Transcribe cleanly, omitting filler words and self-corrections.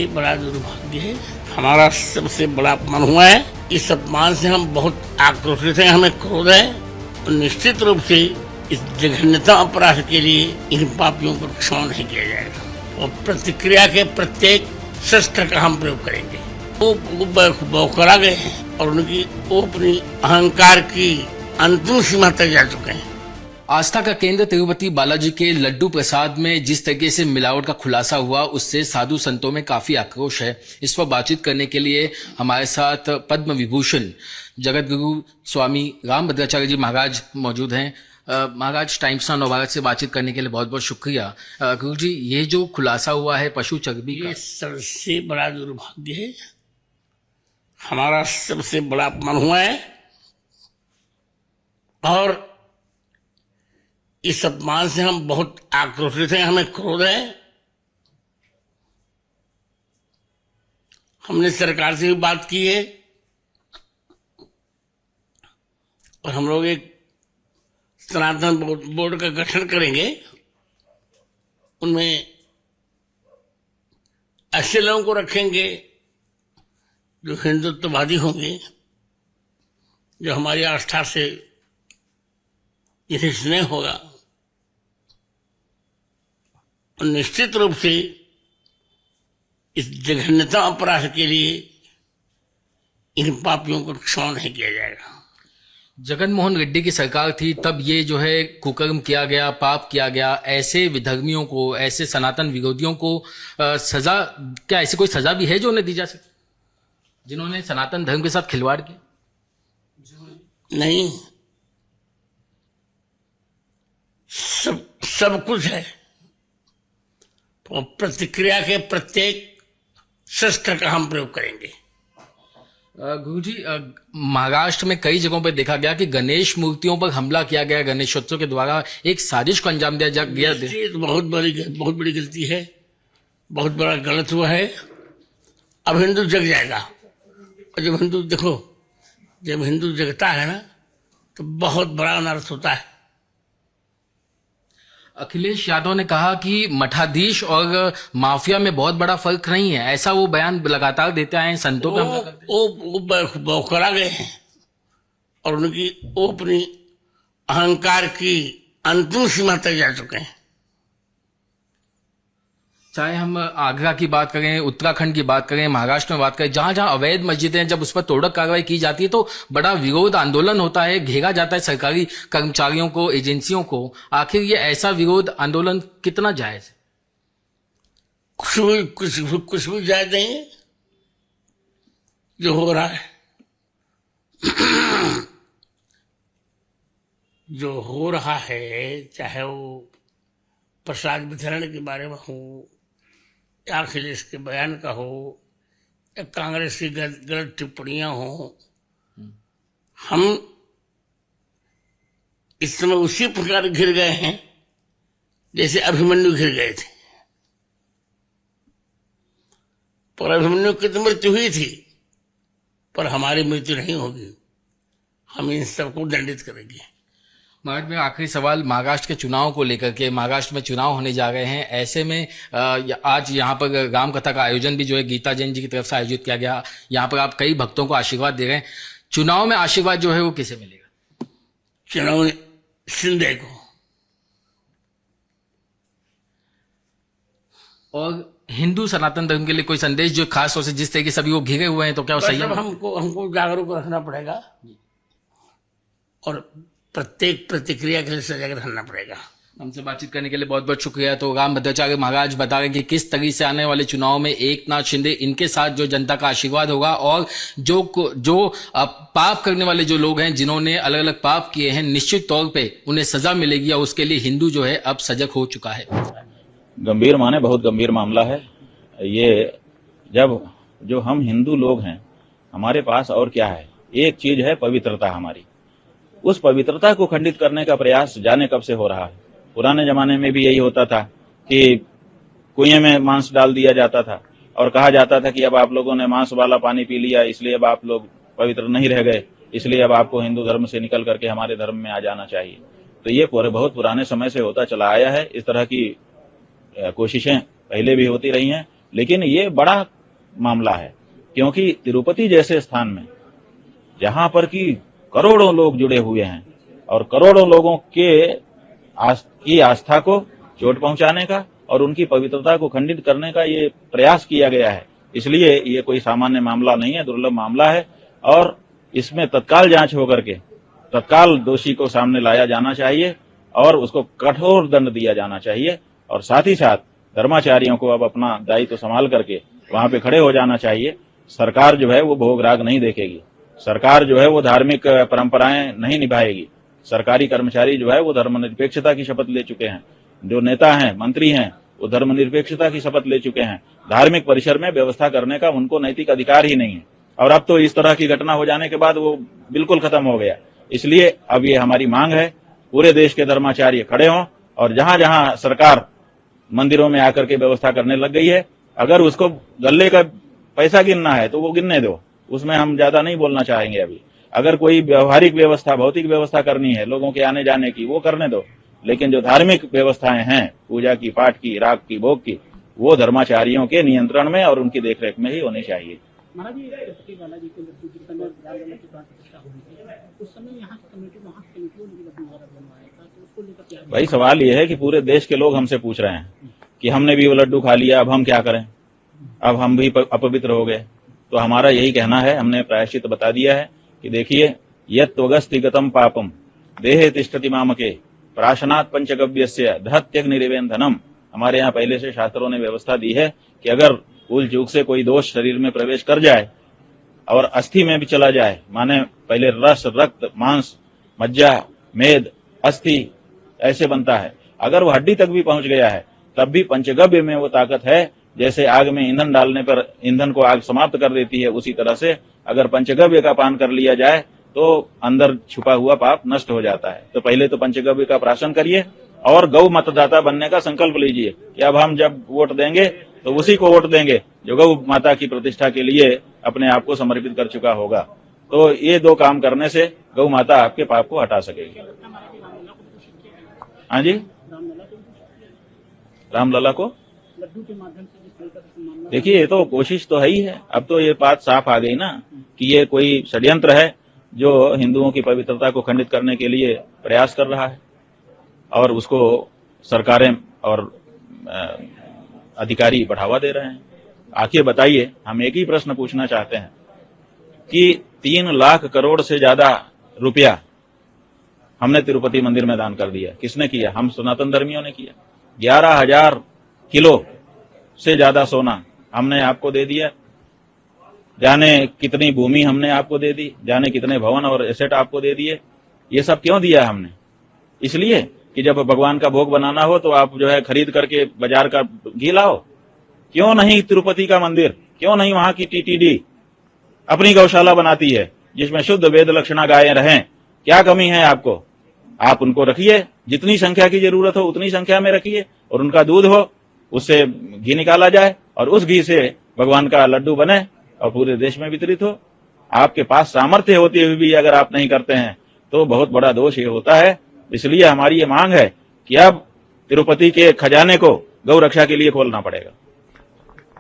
सबसे बड़ा दुर्भाग्य है, हमारा सबसे बड़ा अपमान हुआ है। इस अपमान से हम बहुत आक्रोशित हैं, हमें क्रोध है और निश्चित रूप से इस जघन्यतम अपराध के लिए इन पापियों पर क्षमा नहीं किया जाएगा और प्रतिक्रिया के प्रत्येक शस्त्र का हम प्रयोग करेंगे। वो बौखला गए हैं और वो अपनी अहंकार की अंतिम सीमा तक जा चुके हैं। आस्था का केंद्र तिरुपति बालाजी के लड्डू प्रसाद में जिस तरीके से मिलावट का खुलासा हुआ, उससे साधु संतों में काफी आक्रोश है। इस पर बातचीत करने के लिए हमारे साथ पद्म विभूषण जगत गुरु स्वामी रामभद्राचार्य जी महाराज मौजूद हैं। महाराज, टाइम्स ऑफ भारत से बातचीत करने के लिए बहुत बहुत शुक्रिया। गुरु जी, ये जो खुलासा हुआ है पशु चर्बी का, ये सबसे बड़ा दुर्भाग्य है, हमारा सबसे बड़ा अपमान हुआ है और इस अपमान से हम बहुत आक्रोशित हैं, हमें क्रोध है। हमने सरकार से भी बात की है और हम लोग एक सनातन बोर्ड का गठन करेंगे। उनमें ऐसे लोगों को रखेंगे जो हिंदुत्ववादी होंगे, जो हमारी आस्था से जिन्हें स्नेह होगा, और निश्चित रूप से इस जघन्यतम अपराध के लिए इन पापियों को क्षमा नहीं किया जाएगा। जगन मोहन रेड्डी की सरकार थी तब ये जो है कुकर्म किया गया, पाप किया गया। ऐसे विधर्मियों को, ऐसे सनातन विरोधियों को सजा, क्या ऐसी कोई सजा भी है जो उन्हें दी जा सकती, जिन्होंने सनातन धर्म के साथ खिलवाड़ किया? नहीं, सब कुछ है और प्रतिक्रिया के प्रत्येक शस्त्र का हम प्रयोग करेंगे। गुरुजी, महाराष्ट्र में कई जगहों पर देखा गया कि गणेश मूर्तियों पर हमला किया गया, गणेशोत्सव के द्वारा एक साजिश को अंजाम दिया गया। बहुत बड़ी गलती है, बहुत बड़ा गलत हुआ है। अब हिंदू जग जाएगा और जब हिंदू जगता है ना तो बहुत बड़ा अनर्थ होता है। अखिलेश यादव ने कहा कि मठाधीश और माफिया में बहुत बड़ा फर्क नहीं है, ऐसा वो बयान लगातार देते आए हैं। संतों पे वो बौखला गए हैं और वो अपनी अहंकार की अंतिम सीमा तक जा चुके हैं। चाहे हम आगरा की बात करें, उत्तराखंड की बात करें, महाराष्ट्र में बात करें, जहां जहां अवैध मस्जिदें, जब उस पर तोड़क कार्रवाई की जाती है तो बड़ा विरोध आंदोलन होता है, घेरा जाता है सरकारी कर्मचारियों को, एजेंसियों को। आखिर ये ऐसा विरोध आंदोलन कितना जायज है? कुछ भी जायज नहीं है जो हो रहा है। जो हो रहा है, चाहे वो प्रसाद वितरण के बारे में हो या अखिलेश के बयान का हो या कांग्रेस की गलत टिप्पणियां हो, हम इस समय उसी प्रकार घिर गए हैं जैसे अभिमन्यु घिर गए थे। पर अभिमन्यु की तो मृत्यु हुई थी, पर हमारी मृत्यु नहीं होगी। हम इन सबको दंडित करेंगे। महाराज, मेरा आखिरी सवाल महाराष्ट्र के चुनाव को लेकर के, महाराष्ट्र में चुनाव होने जा रहे हैं, ऐसे में आज यहाँ पर राम कथा का आयोजन भी जो है गीता जैन जी की तरफ से आयोजित किया गया। यहाँ पर आप कई भक्तों को आशीर्वाद दे रहे हैं। चुनाव में आशीर्वाद जो है वो किसे मिलेगा? चुनाव में शिंदे को। और हिंदू सनातन धर्म के लिए कोई संदेश जो खास तौर से जिस तरीके से अभी वो घिरे हुए हैं, तो क्या वो सही है? हमको जागरूक रखना पड़ेगा और प्रत्येक प्रतिक्रिया के लिए सजग रहना पड़ेगा। हमसे बातचीत करने के लिए बहुत बहुत शुक्रिया। तो रामभद्राचार्य महाराज बता रहे हैं कि किस तरीके से आने वाले चुनाव में एकनाथ शिंदे, इनके साथ जो जनता का आशीर्वाद होगा और जो पाप करने वाले जो लोग हैं, जिन्होंने अलग अलग पाप किए हैं, निश्चित तौर पे उन्हें सजा मिलेगी और उसके लिए हिंदू जो है अब सजग हो चुका है। गंभीर माने बहुत गंभीर मामला है ये। जब जो हम हिंदू लोग हैं, हमारे पास और क्या है? एक चीज है पवित्रता हमारी। उस पवित्रता को खंडित करने का प्रयास जाने कब से हो रहा है। पुराने जमाने में भी यही होता था कि कुएं में मांस डाल दिया जाता था और कहा जाता था कि अब आप लोगों ने मांस वाला पानी पी लिया, इसलिए अब आप लोग पवित्र नहीं रह गए, इसलिए अब आपको हिंदू धर्म से निकल करके हमारे धर्म में आ जाना चाहिए। तो ये बहुत पुराने समय से होता चला आया है। इस तरह की कोशिशें पहले भी होती रही हैं लेकिन ये बड़ा मामला है, क्योंकि तिरुपति जैसे स्थान में जहां पर कि करोड़ों लोग जुड़े हुए हैं और करोड़ों लोगों की आस्था को चोट पहुंचाने का और उनकी पवित्रता को खंडित करने का ये प्रयास किया गया है। इसलिए ये कोई सामान्य मामला नहीं है, दुर्लभ मामला है और इसमें तत्काल जांच होकर के तत्काल दोषी को सामने लाया जाना चाहिए और उसको कठोर दंड दिया जाना चाहिए। और साथ ही साथ धर्माचार्यों को अब अपना दायित्व संभाल करके वहां पे खड़े हो जाना चाहिए। सरकार जो है वो भोग राग नहीं देखेगी, सरकार जो है वो धार्मिक परंपराएं नहीं निभाएगी। सरकारी कर्मचारी जो है वो धर्मनिरपेक्षता की शपथ ले चुके हैं, जो नेता हैं मंत्री हैं वो धर्मनिरपेक्षता की शपथ ले चुके हैं। धार्मिक परिसर में व्यवस्था करने का उनको नैतिक अधिकार ही नहीं है और अब तो इस तरह की घटना हो जाने के बाद वो बिल्कुल खत्म हो गया। इसलिए अब ये हमारी मांग है पूरे देश के धर्माचार्य खड़े हों और जहां जहां सरकार मंदिरों में आकर के व्यवस्था करने लग गई है, अगर उसको गले का पैसा गिनना है तो वो गिनने दो, उसमें हम ज्यादा नहीं बोलना चाहेंगे। अभी अगर कोई व्यवहारिक व्यवस्था भौतिक व्यवस्था करनी है लोगों के आने जाने की, वो करने दो, लेकिन जो धार्मिक व्यवस्थाएं हैं पूजा की, पाठ की, राग की, भोग की, वो धर्माचार्यों के नियंत्रण में और उनकी देखरेख में ही होनी चाहिए। महाराज जी, तिरुपति बालाजी के लड्डू जिस समय रामलला की प्राण प्रतिष्ठा हुई थी, उस समय यहाँ की कमेटियों ने लड्डू महाराज बनवाया था, तो उसको लेकर क्या? भाई सवाल ये है कि पूरे देश के लोग हमसे पूछ रहे हैं कि हमने भी वो लड्डू खा लिया, अब हम क्या करें, अब हम भी अपवित्र हो गए। तो हमारा यही कहना है, हमने प्रायश्चित बता दिया है कि देखिए, यत्वगस्तिगतम पापम देहे तिष्ठति मामके प्राशनात् पंचगव्यस्य धत्यग्निरिवेन धनम। हमारे यहाँ पहले से शास्त्रों ने व्यवस्था दी है कि अगर भूल चूक से कोई दोष शरीर में प्रवेश कर जाए और अस्थि में भी चला जाए, माने पहले रस, रक्त, मांस, मज्जा, मेद, अस्थि ऐसे बनता है, अगर वो हड्डी तक भी पहुंच गया है तब भी पंचगव्य में वो ताकत है। जैसे आग में ईंधन डालने पर ईंधन को आग समाप्त कर देती है, उसी तरह से अगर पंचगव्य का पान कर लिया जाए तो अंदर छुपा हुआ पाप नष्ट हो जाता है। तो पहले तो पंचगव्य का प्राशन करिए और गौ मतदाता बनने का संकल्प लीजिए कि अब हम जब वोट देंगे तो उसी को वोट देंगे जो गौ माता की प्रतिष्ठा के लिए अपने आप को समर्पित कर चुका होगा। तो ये दो काम करने से गौ माता आपके पाप को हटा सकेगी। हाँ जी, रामलला को लड्डू के माध्यम से जिस तरीके से मामला, देखिए ये तो कोशिश तो है ही है। अब तो ये बात साफ आ गई ना कि ये कोई षड्यंत्र है जो हिंदुओं की पवित्रता को खंडित करने के लिए प्रयास कर रहा है और उसको सरकारें और अधिकारी बढ़ावा दे रहे हैं। आखिर बताइए, हम एक ही प्रश्न पूछना चाहते हैं कि 3 लाख करोड़ से ज्यादा रुपया हमने तिरुपति मंदिर में दान कर दिया। किसने किया? हम सनातन धर्मियों ने किया। 11,000 किलो से ज्यादा सोना हमने आपको दे दिया, जाने कितनी भूमि हमने आपको दे दी, जाने कितने भवन और एसेट आपको दे दिए। ये सब क्यों दिया हमने? इसलिए कि जब भगवान का भोग बनाना हो तो आप जो है खरीद करके बाजार का घी लाओ। क्यों नहीं तिरुपति का मंदिर, क्यों नहीं वहां की टीटीडी अपनी गौशाला बनाती है जिसमें शुद्ध वेद लक्षणा गायें रहें? क्या कमी है आपको? आप उनको रखिए, जितनी संख्या की जरूरत हो उतनी संख्या में रखिए और उनका दूध हो, उससे घी निकाला जाए और उस घी से भगवान का लड्डू बने और पूरे देश में वितरित हो। आपके पास सामर्थ्य होते हुए भी अगर आप नहीं करते हैं तो बहुत बड़ा दोष ये होता है। इसलिए हमारी ये मांग है कि अब तिरुपति के खजाने को गौ रक्षा के लिए खोलना पड़ेगा।